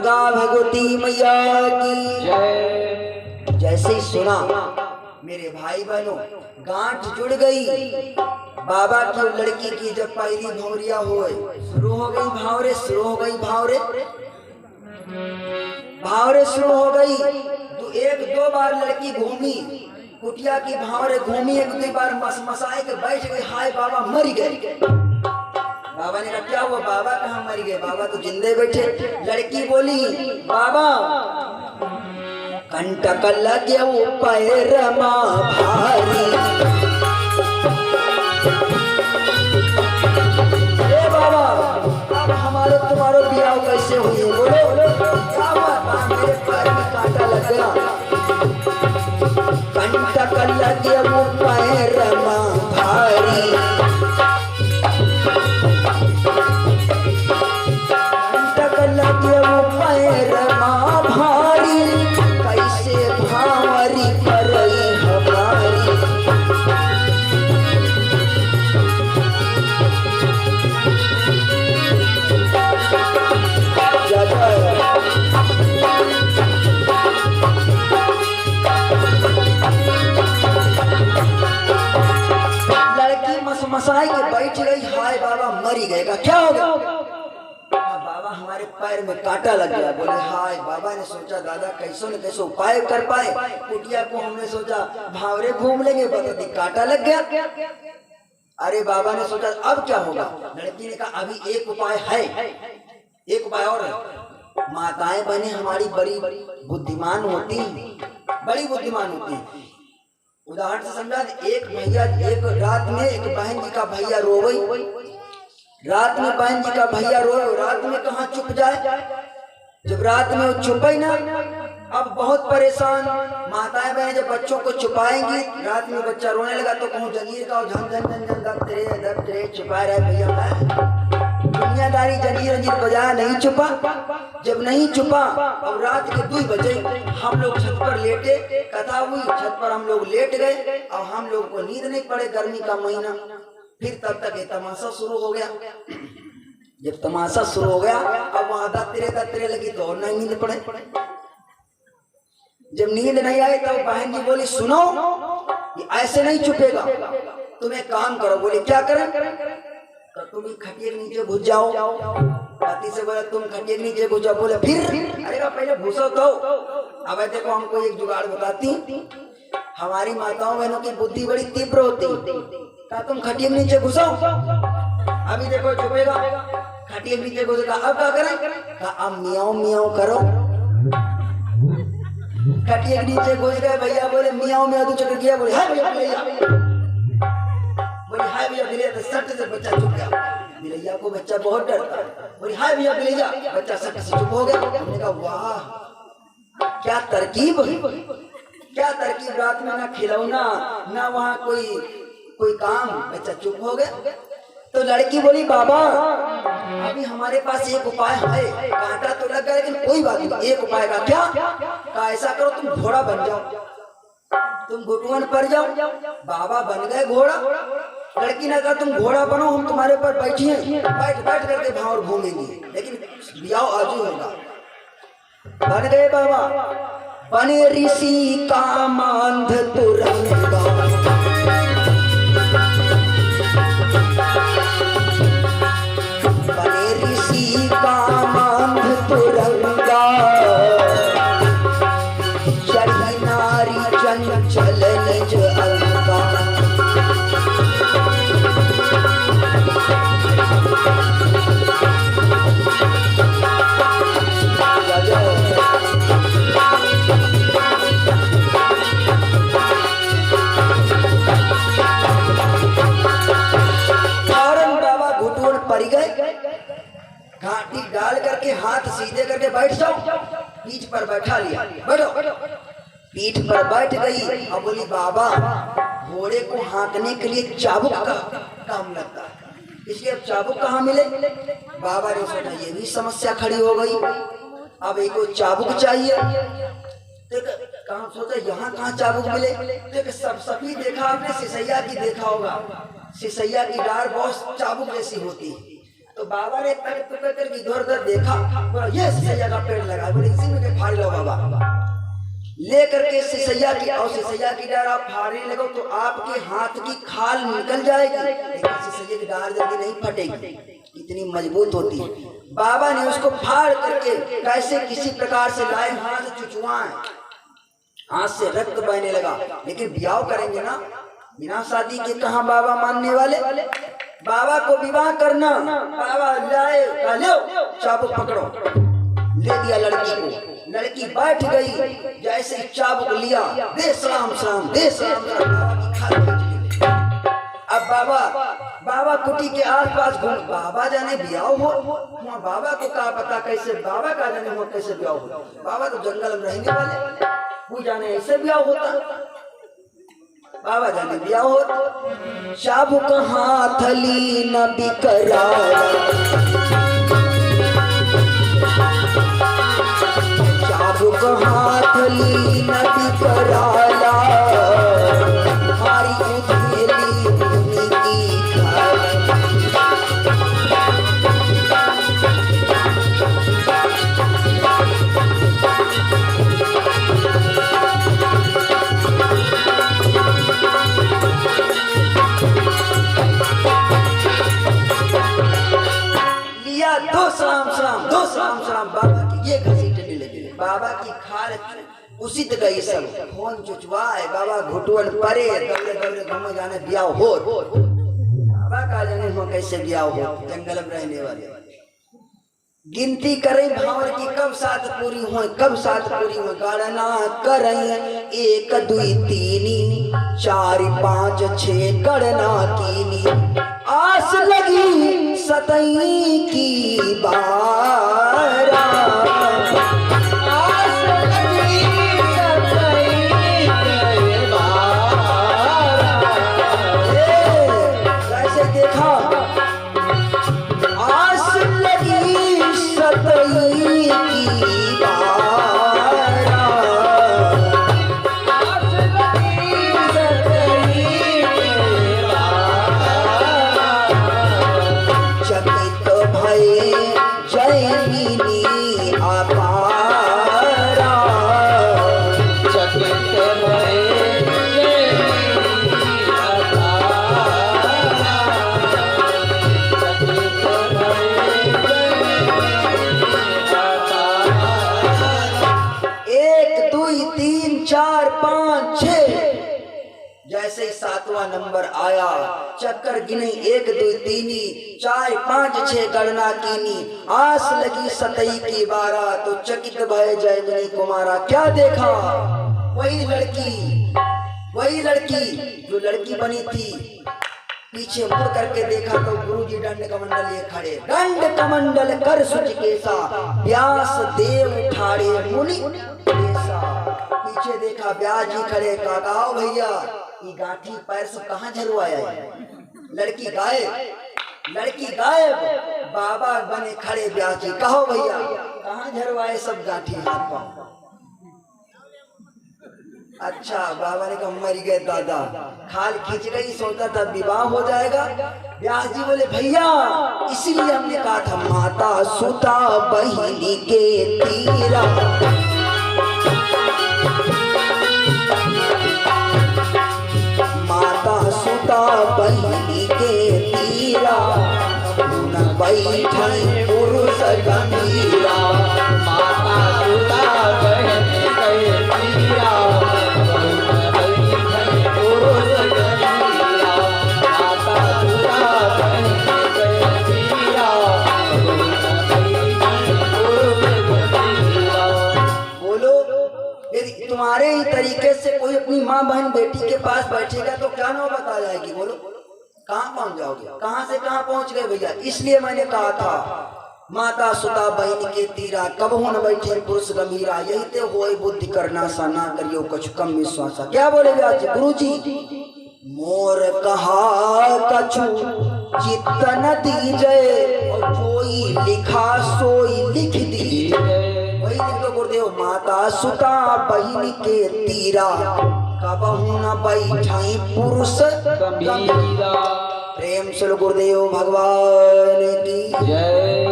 दुर्गा भगवती मैया की जय। जैसे ही सुना मेरे भाई बहनों गांठ जुड़ गई। बाबा की लड़की की जब पहली भौरिया हुए शुरू हो गई भावरे, शुरू हो गई भावरे, भावरे शुरू हो गई। तो एक दो बार लड़की घूमी, कुटिया की भावरे घूमी, एक दो बार मसाए के बैठ गई। हाय बाबा मर गए। बाबा ने कहा क्या हुआ? बाबा कहाँ मर गए? बाबा तो जिंदे बैठे। लड़की बोली बाबा कंटक लगे पैर भारी। ए बाबा अब हमारे तुम्हारे ब्याह कैसे हुई? बोलो क्या बात? मेरे पैर में कांटा लग गया। कंटक लगे पैर भारी, कंटक लगे पैर भारी, कैसे भावरी करई हमारी। लड़की मसाई के बैठ गई। हाय बाबा मरी गएगा, क्या हो गया? बाबा हमारे पैर में कांटा लग गया। बोले हाय। बाबा ने सोचा दादा कैसो न कैसो उपाय कर पाए। कुटिया को हमने सोचा भावरे घूम लेंगे, बता दी कांटा लग गया। अरे बाबा ने सोचा अब क्या होगा? लड़की ने कहा अभी एक उपाय है, एक उपाय और है। माताएं बहनें हमारी बड़ी बुद्धिमान होती, बड़ी बुद्धिमान होती। उदाहरण से समझा, एक भैया एक रात में एक बहन जी का भैया रोवई, रात में बहन जी का भैया रो, रात में कहाँ चुप जाए? जब रात में वो चुपे ना, अब बहुत परेशान माताएं बहन जब बच्चों को छुपाएंगी, रात में बच्चा रोने लगा तो कहूँ जंजीर का झन झन झन झन दब तेरे छुपा रहे भैया। मैं दुनियादारी जंजीर बजाया, नहीं छुपा। जब नहीं छुपा अब रात के 2 बजे हम लोग छत पर लेटे, कथा हुई, छत पर हम लोग लेट गए। और हम लोग को नींद नहीं पड़े, गर्मी का महीना। फिर तब तक ये तमाशा शुरू हो गया। जब तमाशा शुरू हो गया अब वहां दत्तरे लगी तो और नहीं नींद पड़े। जब नींद नहीं आई तब बहन जी बोली सुनो ये ऐसे नहीं छुपेगा, तुम एक काम करो। बोले क्या करें? तो तुम खटिया के नीचे घुस जाओ। पति से बोला तुम खटिया के नीचे घुस जाओ। बोले फिर? अरे पहले घुसो तो। अब देखो हमको एक जुगाड़ बताती, हमारी माताओं बहनों की बुद्धि बड़ी तीव्र होती। कहा तुम खटिया के नीचे घुसो, अभी देखो छुपेगा। खटिया के नीचे घुसेगा, अब क्या करें? कहा अब मियाओ मियाओ करो। खटिया के नीचे घुस गए। भैया बोले मियाओ मियाओ, तू चक्कर किया? बोले हाय भैया भैया, बोले हाय भैया भैया। तो सट से बच्चा चुप गया। भैया को बच्चा बहुत डरता है। बोले हाय भैया भैया, बच्चा सट से चुप हो गया। हमने कहा वाह क्या तरकीब, क्या तरकीब। रात में ना खिलौना ना वहाँ कोई काम, बच्चा चुप हो गया। तो लड़की बोली बाबा अभी हमारे पास एक उपाय है। कांटा तो लग गया लेकिन कोई बात नहीं, एक उपाय का क्या? का ऐसा करो तुम घोड़ा बन जाओ, तुम घुटुअन पर जाओ। बाबा बन गए घोड़ा। लड़की ने कहा तुम घोड़ा बनो, हम तुम्हारे ऊपर बैठिए, बैठ बैठ करके भावर घूमेंगे, लेकिन ब्याह आजू होगा। बन गए बाबा, बने ऋषि का मांध तुरंगा। बने ऋषि का मांध तुरंगा, चढ़ी नारी चंचल निज अंगा। घाटी डाल करके हाथ सीधे करके बैठ जाओ, पीठ पर बैठा लिया, बैठो। पीठ पर बैठ गई और बोली बाबा घोड़े को हाँकने के लिए चाबुक का काम लगता है, इसलिए अब चाबुक कहाँ मिले? बाबा ने सोचा ये भी समस्या खड़ी हो गई, अब एक चाबुक चाहिए। कहाँ सोचा यहाँ कहाँ चाबुक मिले? तो सब सभी देखा आपने, सिसैया की देखा होगा, सिसैया की डार बहुत चाबुक जैसी होती है। तो बाबा ने पैर पकड़ कर इधर उधर देखा, बोला ये सिसैया का पेड़ लगा, बोले इसी में के फाड़ लो बाबा। लेकर के सिसैया की और सिसैया की डार आप फाड़ने लगो तो आपके हाथ की खाल निकल जाएगी, लेकिन सिसैया की डार जल्दी नहीं फटेगी, इतनी मजबूत होती है। बाबा ने उसको फाड़ करके कैसे किसी प्रकार से लाए, हाथ चुचुआए, हाथ से रक्त बहने लगा। लेकिन ब्याह करेंगे ना, बिना शादी के कहाँ बाबा मानने वाले। बाबा को विवाह करना, बाबा लाए, चाबुक पकड़ो, ले दिया लड़की को। लड़की बैठ गई, जैसे चाबुक लिया, दे सलाम सलाम, दे सलाम सलाम, बाबा की खाल खींच ली। अब बाबा कुटी के आसपास घूम, बाबा जाने ब्याह हो, बाबा को क्या पता कैसे, बाबा का जाने हो कैसे ब्याह हो, बाबा तो जंगल में रहने वाले, वो जाने ऐसे ब्याह होता, बाबा जाने ब्याह होता। चाबुक हाथ ली न बिकराया, चाबुक हाथ ली न बिकराया, हमारी उधेली भूमि की खाल। दो सलाम सलाम, बाबा की ये घसीटने लगे, बाबा की खाल उसित गई, सब खून चुचवाए, बाबा घुटुअन परे, दौड़े दौड़े घूमे जाने ब्याह हो, बाबा का जाने हो कैसे ब्याह हो, जंगल में रहने वाले। गिनती करें भावर की कब साथ पूरी हो, कब साथ पूरी हो, गणना करें 1 2 3 4 5 6 गणना कीनी, आस लगी 27 की बारा, आस लगी 27 की बारा। कैसे देखा, आस लगी 27 की बारा, आस लगी 27 की बारा। चकित भये जैमिनी अपारा, चकित भये जैमिनी अपारा, चकित भये जैमिनी अपारा। 1 2 3 4 5 6 जैसे ही 7वां नंबर आया, चक्कर गिने 1 2 3 4 5 6 गणना कीनी, आस लगी 27 की बारा, तो चकित भय जैमिनी कुमारा। क्या देखा, वही लड़की जो लड़की बनी थी, पीछे मुड़ करके देखा तो गुरुजी दंड कमंडल लिए खड़े, दंड कमंडल कर सुच केसा, व्यास देव ठाड़े मुनि केसा। पीछे देखा व्यास जी खड़े, काका भैया ये गांठी पैर से कहाँ झरवाया है, लड़की गायब, बाबा बने खड़े, व्यास जी कहो भैया कहाँ झरवाए सब गांठी हाथ पांव। अच्छा, बाबा ने कहा मर गए दादा, खाल खींच गई, सोचा था विवाह हो जाएगा। व्यास जी बोले भैया इसीलिए हमने कहा था, माता सुता बहिनी के तीरा, माता सुता बहिनी के तीरा, न बैठे पुरुष गंभीरा, माता सुता बहिनी के तीरा, न बैठे पुरुष गंभीरा, माता सुता बहिनी के तीरा, न बैठे पुरुष गंभीरा। बोलो, यदि तुम्हारे ही तरीके से कोई अपनी माँ बहन बेटी के पास बैठेगा तो क्या नौबत आ जाएगी, बोलो कहाँ पहुंच जाओगे, कहाँ से कहाँ पहुंच गए भैया। इसलिए मैंने कहा था माता सुता बहन के तीरा, कबहू न बैठे पुरुष गंभीरा, यही ते होए बुद्धि करना सा, ना करियो कुछ कम विश्वासा। क्या बोले व्यास जी, गुरु जी मोर कहा कछु चित्त न दीजय, और जोई लिखा सोई लिख दीजय। वही लिख दो गुरुदेव, माता सुता बहन के तीरा, कबहू न बैठाई पुरुष गंभीरा, प्रेम से गुरुदेव भगवान की जय।